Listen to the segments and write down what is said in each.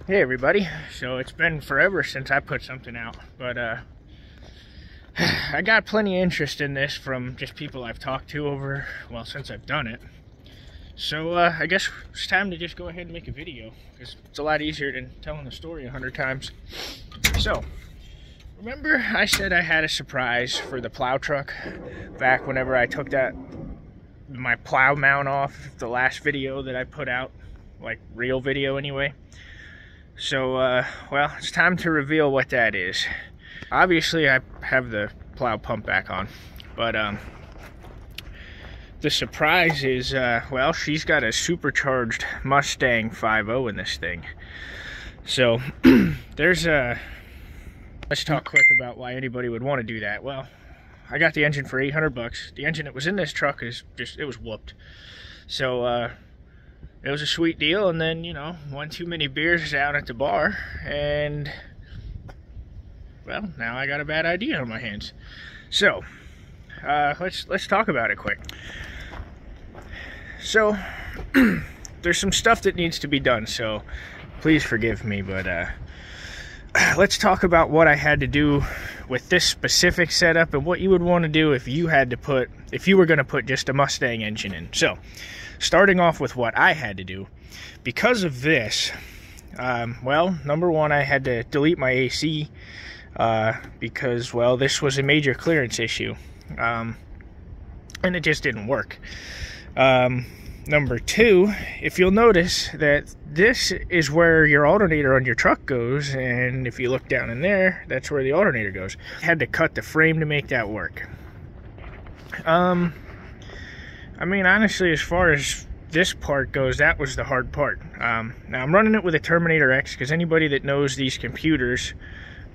Hey everybody, so it's been forever since I put something out, but I got plenty of interest in this from just people I've talked to over, well, since I've done it. So I guess it's time to just go ahead and make a video, because it's a lot easier than telling the story 100 times. So, remember I said I had a surprise for the plow truck back whenever I took my plow mount off the last video that I put out, like real video anyway. So, well, it's time to reveal what that is. Obviously, I have the plow pump back on, but, the surprise is, well, she's got a supercharged Mustang 5.0 in this thing. So, let's talk quick about why anybody would want to do that. Well, I got the engine for 800 bucks. The engine that was in this truck it was whooped. So, it was a sweet deal, and then, you know, one too many beers down at the bar, and, well, now I got a bad idea on my hands. So, let's talk about it quick. So, there's some stuff that needs to be done, so please forgive me, but, let's talk about what I had to do with this specific setup and what you would want to do if you were going to put just a Mustang engine in. So, starting off with what I had to do, because of this, well, number one, I had to delete my AC, because, well, this was a major clearance issue, and it just didn't work. Number two, if you'll notice that this is where your alternator on your truck goes, and if you look down in there, that's where the alternator goes. I had to cut the frame to make that work. I mean, honestly, as far as this part goes, that was the hard part. Now, I'm running it with a Terminator X, because anybody that knows these computers,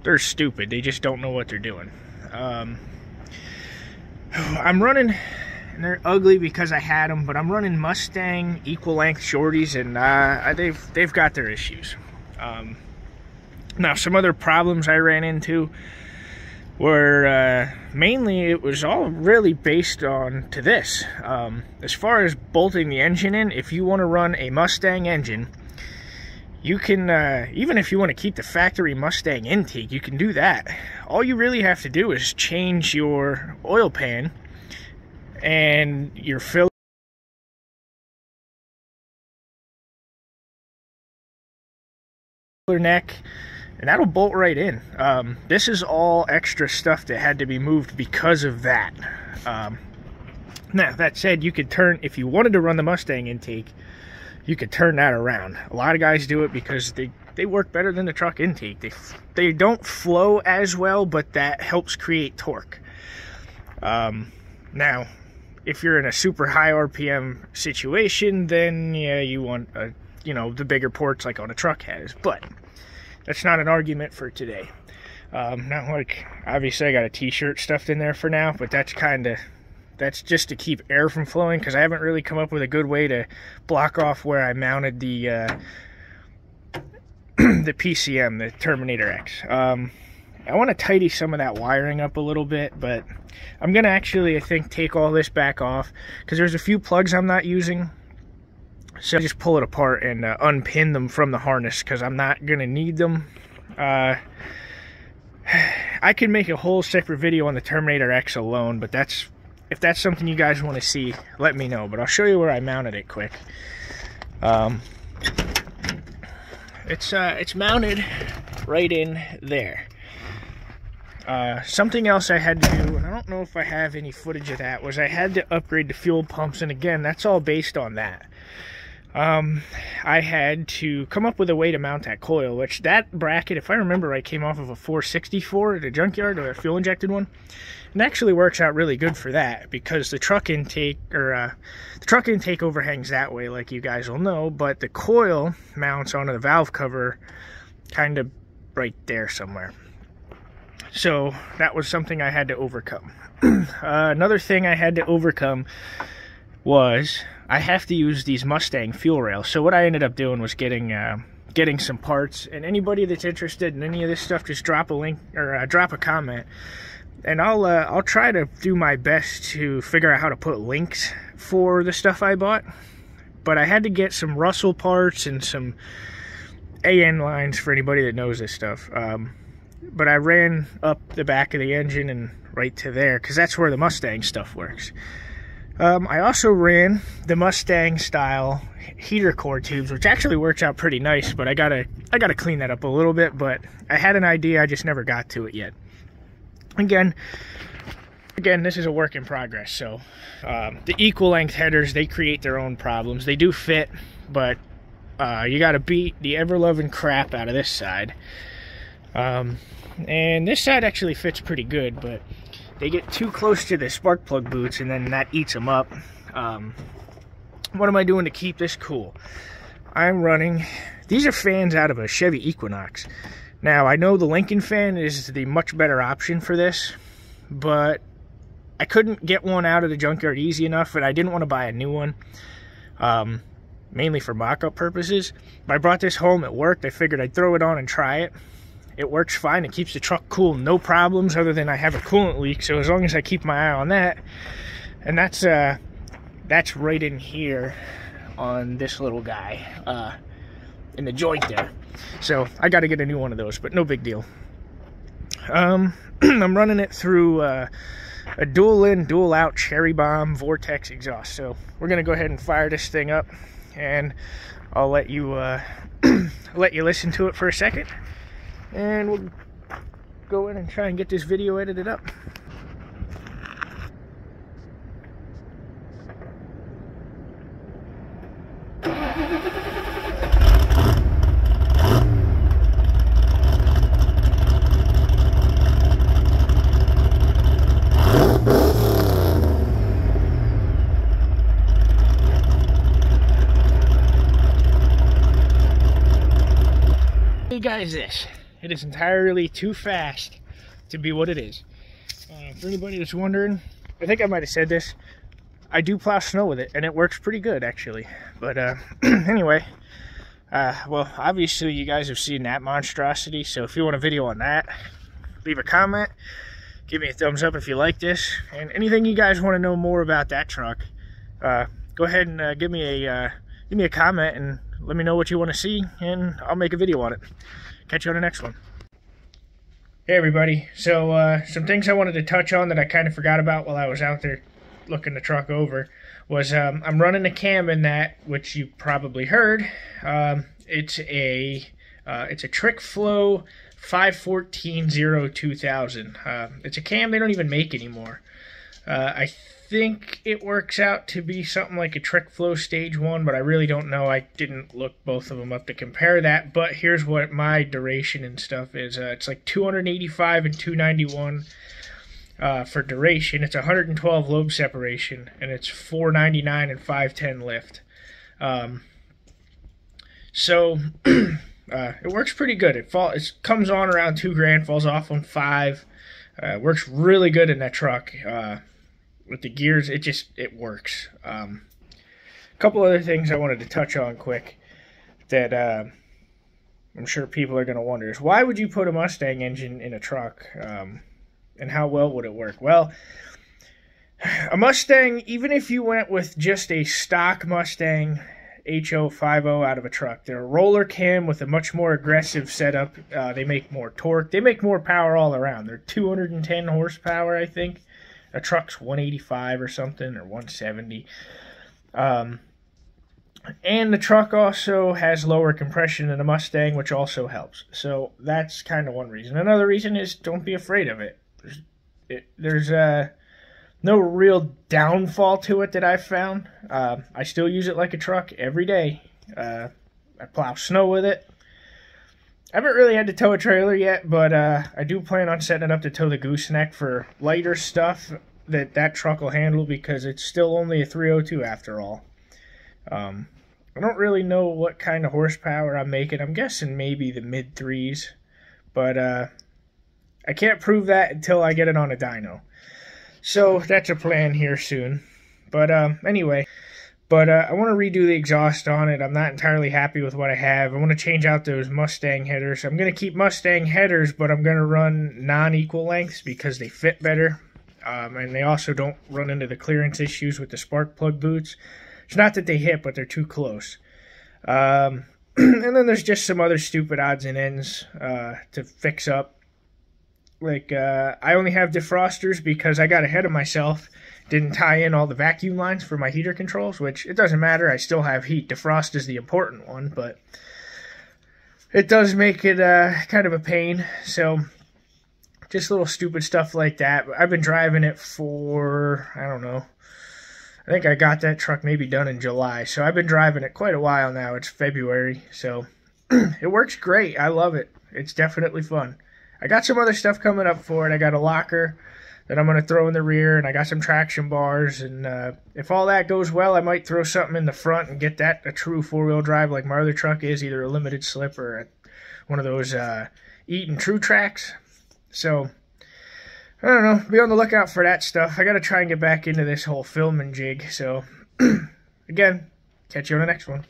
they're stupid. They just don't know what they're doing. I'm running, and they're ugly because I had them, but I'm running Mustang equal-length shorties, and they've got their issues. Now, some other problems I ran into were mainly it was all really based on to this. As far as bolting the engine in, if you want to run a Mustang engine, you can, even if you want to keep the factory Mustang intake, you can do that. All you really have to do is change your oil pan and your filler neck, and that'll bolt right in. This is all extra stuff that had to be moved because of that. Now, that said, you could turn, if you wanted to run the Mustang intake, you could turn that around. A lot of guys do it because they work better than the truck intake. They don't flow as well, but that helps create torque. Now, if you're in a super high RPM situation, then yeah, you want you know, the bigger ports like on a truck has, but that's not an argument for today. Now, like, obviously I got a t-shirt stuffed in there for now, but that's just to keep air from flowing, because I haven't really come up with a good way to block off where I mounted the the PCM, the Terminator X. I want to tidy some of that wiring up a little bit, but I'm going to actually, I think, take all this back off, because there's a few plugs I'm not using. So I just pull it apart and unpin them from the harness, because I'm not going to need them. I could make a whole separate video on the Terminator X alone, but if that's something you guys want to see, let me know. But I'll show you where I mounted it quick. It's mounted right in there. Something else I had to do, and I don't know if I have any footage of that, was I had to upgrade the fuel pumps, and again, that's all based on that. I had to come up with a way to mount that coil, which that bracket, if I remember right, came off of a 464 at a junkyard, or a fuel injected one. It actually works out really good for that, because the truck intake, or the truck intake overhangs that way, like you guys will know, but the coil mounts onto the valve cover kind of right there somewhere. So that was something I had to overcome. Another thing I had to overcome was I have to use these Mustang fuel rails. So what I ended up doing was getting some parts, and anybody that's interested in any of this stuff, just drop a link, or drop a comment, and I'll try to do my best to figure out how to put links for the stuff I bought. But I had to get some Russell parts and some AN lines for anybody that knows this stuff. But I ran up the back of the engine and right to there, because that's where the Mustang stuff works. I also ran the Mustang style heater core tubes, which actually works out pretty nice, but I gotta clean that up a little bit. But I had an idea, I just never got to it yet. Again, this is a work in progress. So the equal length headers, they create their own problems. They do fit, but you gotta beat the ever-loving crap out of this side. And this side actually fits pretty good, but they get too close to the spark plug boots and then that eats them up. What am I doing to keep this cool? I'm running, these are fans out of a Chevy Equinox. Now, I know the Lincoln fan is the much better option for this, but I couldn't get one out of the junkyard easy enough, and I didn't want to buy a new one, mainly for mock-up purposes. But I brought this home, it worked. I figured I'd throw it on and try it. It works fine. It keeps the truck cool, no problems, other than I have a coolant leak. So as long as I keep my eye on that, and that's right in here on this little guy, in the joint there. So I got to get a new one of those, but no big deal. I'm running it through a dual in, dual out cherry bomb vortex exhaust. So we're gonna go ahead and fire this thing up, and I'll let you let you listen to it for a second. And we'll go in and try and get this video edited up. Hey guys, it is entirely too fast to be what it is. For anybody that's wondering, I think I might have said this, I do plow snow with it, and it works pretty good, actually. But anyway, well, obviously you guys have seen that monstrosity, so if you want a video on that, leave a comment, give me a thumbs up if you like this, and anything you guys want to know more about that truck, go ahead and give me a comment and let me know what you want to see, and I'll make a video on it. Catch you on the next one. Hey everybody, so some things I wanted to touch on that I kind of forgot about while I was out there looking the truck over was I'm running a cam in that, which you probably heard. It's a Trick Flow 514-0-2000. It's a cam they don't even make anymore. I think it works out to be something like a Trick Flow Stage 1, but I really don't know. I didn't look both of them up to compare that, but here's what my duration and stuff is. It's like 285 and 291 for duration. It's 112 lobe separation, and it's 499 and 510 lift. So it works pretty good. It comes on around $2,000, falls off on $5,000. Works really good in that truck. With the gears, it works. A couple other things I wanted to touch on quick that I'm sure people are going to wonder is, why would you put a Mustang engine in a truck, and how well would it work? Well, a Mustang, even if you went with just a stock Mustang HO50 out of a truck, they're a roller cam with a much more aggressive setup. They make more torque. They make more power all around. They're 210 horsepower, I think. A truck's 185 or something, or 170. And the truck also has lower compression than a Mustang, which also helps. So that's kind of one reason. Another reason is, don't be afraid of it. There's no real downfall to it that I've found. I still use it like a truck every day. I plow snow with it. I haven't really had to tow a trailer yet, but I do plan on setting it up to tow the gooseneck for lighter stuff that truck will handle, because it's still only a 302 after all. I don't really know what kind of horsepower I'm making. I'm guessing maybe the mid-3s, but I can't prove that until I get it on a dyno. So that's a plan here soon. But anyway... But I want to redo the exhaust on it. I'm not entirely happy with what I have. I want to change out those Mustang headers. I'm going to keep Mustang headers, but I'm going to run non-equal lengths because they fit better. And they also don't run into the clearance issues with the spark plug boots. It's not that they hit, but they're too close. And then there's just some other stupid odds and ends to fix up. Like, I only have defrosters because I got ahead of myself. Didn't tie in all the vacuum lines for my heater controls, which it doesn't matter. I still have heat. Defrost is the important one, but it does make it kind of a pain. So just little stupid stuff like that. I've been driving it for, I don't know, I think I got that truck maybe done in July. So I've been driving it quite a while now. It's February. So it works great. I love it. It's definitely fun. I got some other stuff coming up for it. I got a locker that I'm going to throw in the rear, and I got some traction bars. And if all that goes well, I might throw something in the front and get that a true four-wheel drive like my other truck is, either a limited slip or one of those Eaton True Tracks. So, I don't know. Be on the lookout for that stuff. I got to try and get back into this whole filming jig. So, again, catch you on the next one.